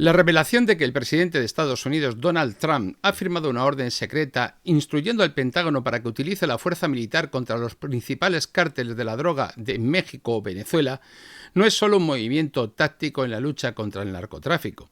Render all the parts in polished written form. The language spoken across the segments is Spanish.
La revelación de que el presidente de Estados Unidos, Donald Trump, ha firmado una orden secreta instruyendo al Pentágono para que utilice la fuerza militar contra los principales cárteles de la droga de México o Venezuela no es solo un movimiento táctico en la lucha contra el narcotráfico.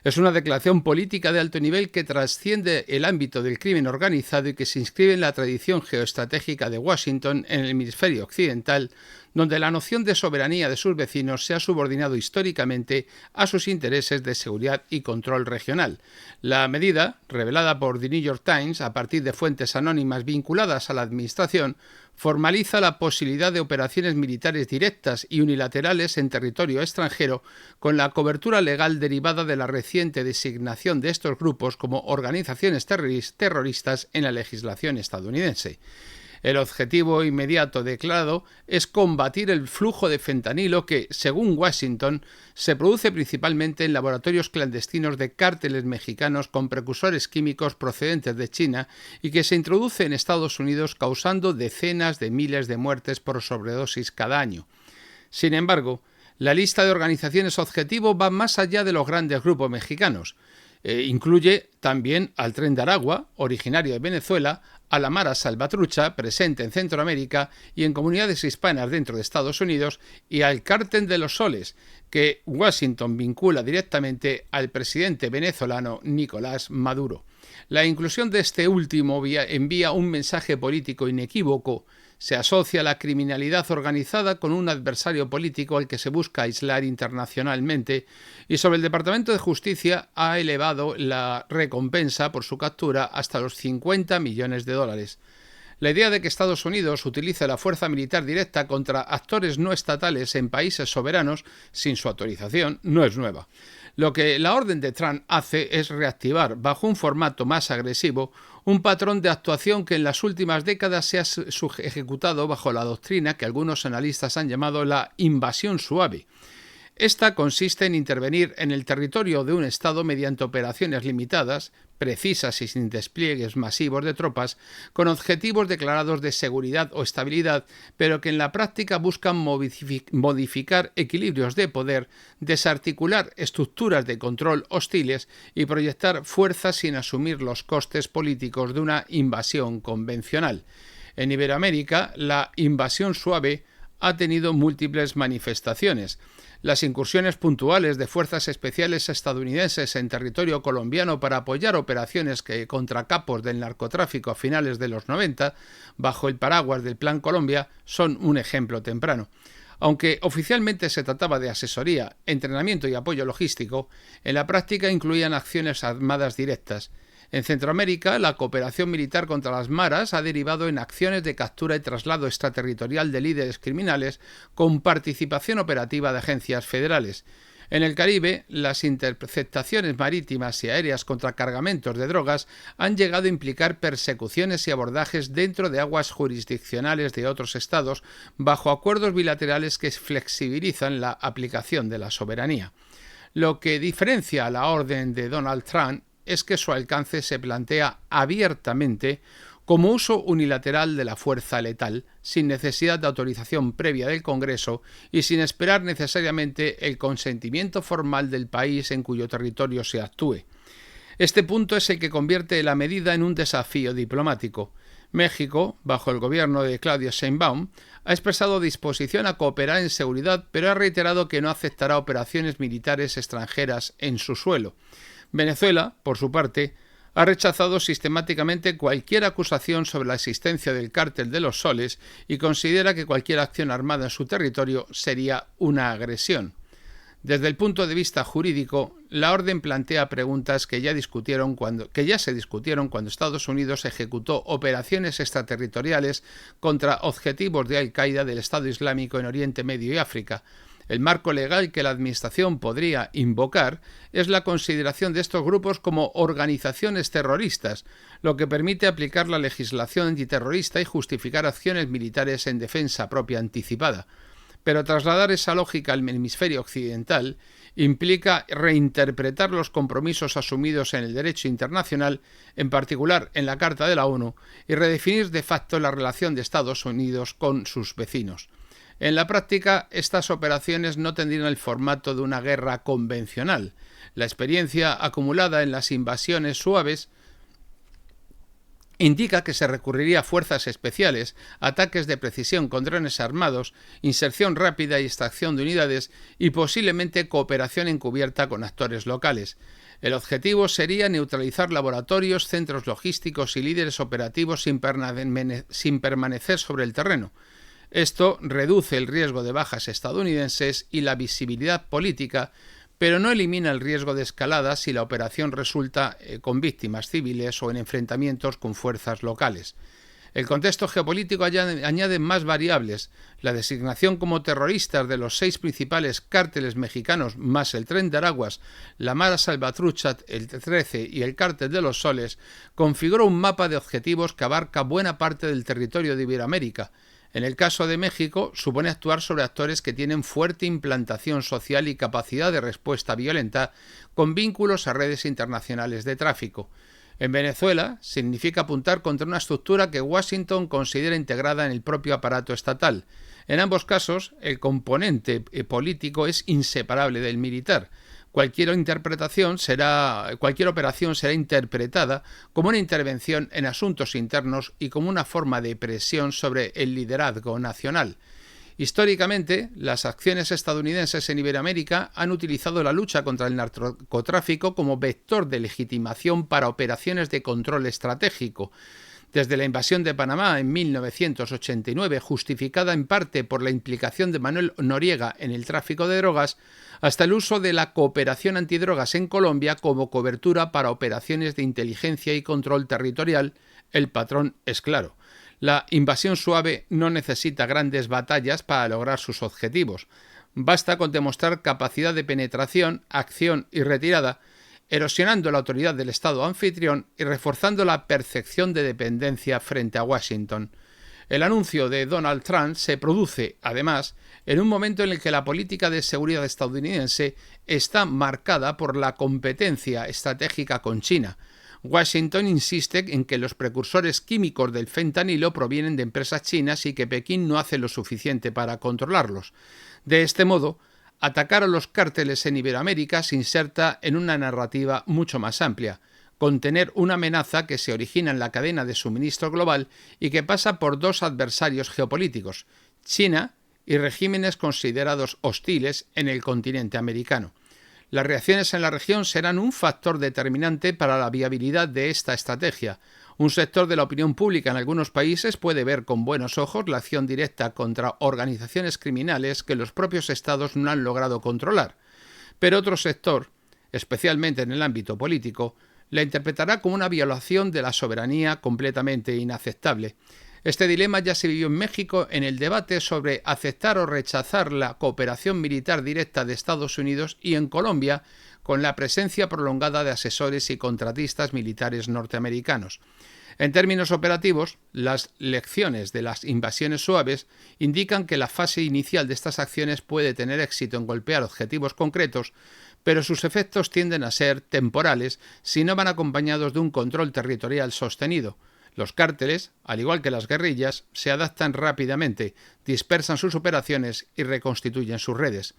Es una declaración política de alto nivel que trasciende el ámbito del crimen organizado y que se inscribe en la tradición geoestratégica de Washington en el hemisferio occidental, donde la noción de soberanía de sus vecinos se ha subordinado históricamente a sus intereses de seguridad y control regional. La medida, revelada por The New York Times a partir de fuentes anónimas vinculadas a la administración, formaliza la posibilidad de operaciones militares directas y unilaterales en territorio extranjero con la cobertura legal derivada de la reciente designación de estos grupos como organizaciones terroristas en la legislación estadounidense. El objetivo inmediato declarado es combatir el flujo de fentanilo que, según Washington, se produce principalmente en laboratorios clandestinos de cárteles mexicanos con precursores químicos procedentes de China y que se introduce en Estados Unidos causando decenas de miles de muertes por sobredosis cada año. Sin embargo, la lista de organizaciones objetivo va más allá de los grandes grupos mexicanos. Incluye también al Tren de Aragua, originario de Venezuela, a la Mara Salvatrucha, presente en Centroamérica y en comunidades hispanas dentro de Estados Unidos, y al Cártel de los Soles, que Washington vincula directamente al presidente venezolano Nicolás Maduro. La inclusión de este último envía un mensaje político inequívoco. Se asocia la criminalidad organizada con un adversario político al que se busca aislar internacionalmente, y sobre el Departamento de Justicia ha elevado la recompensa por su captura hasta los $50 millones. La idea de que Estados Unidos utilice la fuerza militar directa contra actores no estatales en países soberanos sin su autorización no es nueva. Lo que la orden de Trump hace es reactivar, bajo un formato más agresivo, un patrón de actuación que en las últimas décadas se ha ejecutado bajo la doctrina que algunos analistas han llamado la invasión suave. Esta consiste en intervenir en el territorio de un Estado mediante operaciones limitadas, precisas y sin despliegues masivos de tropas, con objetivos declarados de seguridad o estabilidad, pero que en la práctica buscan modificar equilibrios de poder, desarticular estructuras de control hostiles y proyectar fuerzas sin asumir los costes políticos de una invasión convencional. En Iberoamérica, la invasión suave ha tenido múltiples manifestaciones. Las incursiones puntuales de fuerzas especiales estadounidenses en territorio colombiano para apoyar operaciones contra capos del narcotráfico a finales de los 90, bajo el paraguas del Plan Colombia, son un ejemplo temprano. Aunque oficialmente se trataba de asesoría, entrenamiento y apoyo logístico, en la práctica incluían acciones armadas directas. En Centroamérica, la cooperación militar contra las maras ha derivado en acciones de captura y traslado extraterritorial de líderes criminales con participación operativa de agencias federales. En el Caribe, las interceptaciones marítimas y aéreas contra cargamentos de drogas han llegado a implicar persecuciones y abordajes dentro de aguas jurisdiccionales de otros estados bajo acuerdos bilaterales que flexibilizan la aplicación de la soberanía. Lo que diferencia a la orden de Donald Trump es que su alcance se plantea abiertamente como uso unilateral de la fuerza letal, sin necesidad de autorización previa del Congreso y sin esperar necesariamente el consentimiento formal del país en cuyo territorio se actúe. Este punto es el que convierte la medida en un desafío diplomático. México, bajo el gobierno de Claudia Sheinbaum, ha expresado disposición a cooperar en seguridad, pero ha reiterado que no aceptará operaciones militares extranjeras en su suelo. Venezuela, por su parte, ha rechazado sistemáticamente cualquier acusación sobre la existencia del Cártel de los Soles y considera que cualquier acción armada en su territorio sería una agresión. Desde el punto de vista jurídico, la orden plantea preguntas que ya se discutieron cuando Estados Unidos ejecutó operaciones extraterritoriales contra objetivos de Al-Qaeda del Estado Islámico en Oriente Medio y África. El marco legal que la Administración podría invocar es la consideración de estos grupos como organizaciones terroristas, lo que permite aplicar la legislación antiterrorista y justificar acciones militares en defensa propia anticipada. Pero trasladar esa lógica al hemisferio occidental implica reinterpretar los compromisos asumidos en el derecho internacional, en particular en la Carta de la ONU, y redefinir de facto la relación de Estados Unidos con sus vecinos. En la práctica, estas operaciones no tendrían el formato de una guerra convencional. La experiencia acumulada en las invasiones suaves indica que se recurriría a fuerzas especiales, ataques de precisión con drones armados, inserción rápida y extracción de unidades y posiblemente cooperación encubierta con actores locales. El objetivo sería neutralizar laboratorios, centros logísticos y líderes operativos sin permanecer sobre el terreno. Esto reduce el riesgo de bajas estadounidenses y la visibilidad política, pero no elimina el riesgo de escalada si la operación resulta con víctimas civiles o en enfrentamientos con fuerzas locales. El contexto geopolítico añade más variables. La designación como terroristas de los 6 principales cárteles mexicanos, más el Tren de Araguas, la Mara Salvatrucha, el 13 y el Cártel de los Soles, configuró un mapa de objetivos que abarca buena parte del territorio de Iberoamérica. En el caso de México, supone actuar sobre actores que tienen fuerte implantación social y capacidad de respuesta violenta, con vínculos a redes internacionales de tráfico. En Venezuela, significa apuntar contra una estructura que Washington considera integrada en el propio aparato estatal. En ambos casos, el componente político es inseparable del militar. Cualquier operación será interpretada como una intervención en asuntos internos y como una forma de presión sobre el liderazgo nacional. Históricamente, las acciones estadounidenses en Iberoamérica han utilizado la lucha contra el narcotráfico como vector de legitimación para operaciones de control estratégico. Desde la invasión de Panamá en 1989, justificada en parte por la implicación de Manuel Noriega en el tráfico de drogas, hasta el uso de la cooperación antidrogas en Colombia como cobertura para operaciones de inteligencia y control territorial, el patrón es claro. La invasión suave no necesita grandes batallas para lograr sus objetivos. Basta con demostrar capacidad de penetración, acción y retirada, erosionando la autoridad del Estado anfitrión y reforzando la percepción de dependencia frente a Washington. El anuncio de Donald Trump se produce, además, en un momento en el que la política de seguridad estadounidense está marcada por la competencia estratégica con China. Washington insiste en que los precursores químicos del fentanilo provienen de empresas chinas y que Pekín no hace lo suficiente para controlarlos. De este modo, atacar a los cárteles en Iberoamérica se inserta en una narrativa mucho más amplia: contener una amenaza que se origina en la cadena de suministro global y que pasa por 2 adversarios geopolíticos, China y regímenes considerados hostiles en el continente americano. Las reacciones en la región serán un factor determinante para la viabilidad de esta estrategia. Un sector de la opinión pública en algunos países puede ver con buenos ojos la acción directa contra organizaciones criminales que los propios estados no han logrado controlar, pero otro sector, especialmente en el ámbito político, la interpretará como una violación de la soberanía completamente inaceptable. Este dilema ya se vivió en México en el debate sobre aceptar o rechazar la cooperación militar directa de Estados Unidos y en Colombia con la presencia prolongada de asesores y contratistas militares norteamericanos. En términos operativos, las lecciones de las invasiones suaves indican que la fase inicial de estas acciones puede tener éxito en golpear objetivos concretos, pero sus efectos tienden a ser temporales si no van acompañados de un control territorial sostenido. Los cárteles, al igual que las guerrillas, se adaptan rápidamente, dispersan sus operaciones y reconstituyen sus redes.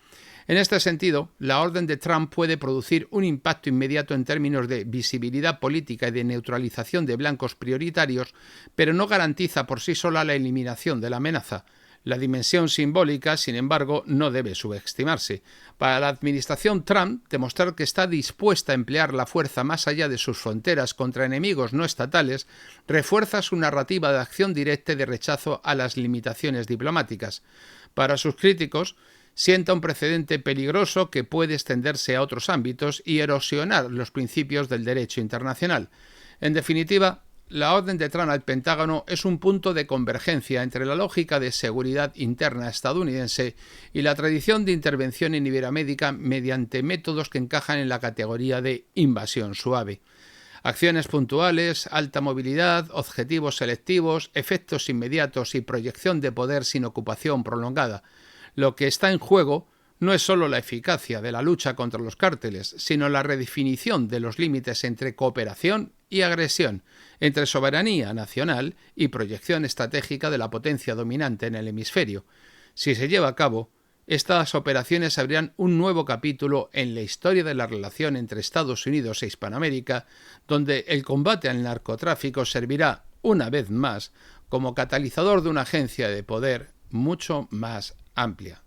En este sentido, la orden de Trump puede producir un impacto inmediato en términos de visibilidad política y de neutralización de blancos prioritarios, pero no garantiza por sí sola la eliminación de la amenaza. La dimensión simbólica, sin embargo, no debe subestimarse. Para la administración Trump, demostrar que está dispuesta a emplear la fuerza más allá de sus fronteras contra enemigos no estatales refuerza su narrativa de acción directa y de rechazo a las limitaciones diplomáticas. Para sus críticos, sienta un precedente peligroso que puede extenderse a otros ámbitos y erosionar los principios del derecho internacional. En definitiva, la orden de Trump al Pentágono es un punto de convergencia entre la lógica de seguridad interna estadounidense y la tradición de intervención en Iberoamérica mediante métodos que encajan en la categoría de invasión suave. Acciones puntuales, alta movilidad, objetivos selectivos, efectos inmediatos y proyección de poder sin ocupación prolongada. Lo que está en juego no es solo la eficacia de la lucha contra los cárteles, sino la redefinición de los límites entre cooperación y agresión, entre soberanía nacional y proyección estratégica de la potencia dominante en el hemisferio. Si se lleva a cabo, estas operaciones abrirán un nuevo capítulo en la historia de la relación entre Estados Unidos e Hispanoamérica, donde el combate al narcotráfico servirá, una vez más, como catalizador de una agencia de poder mucho más amplia.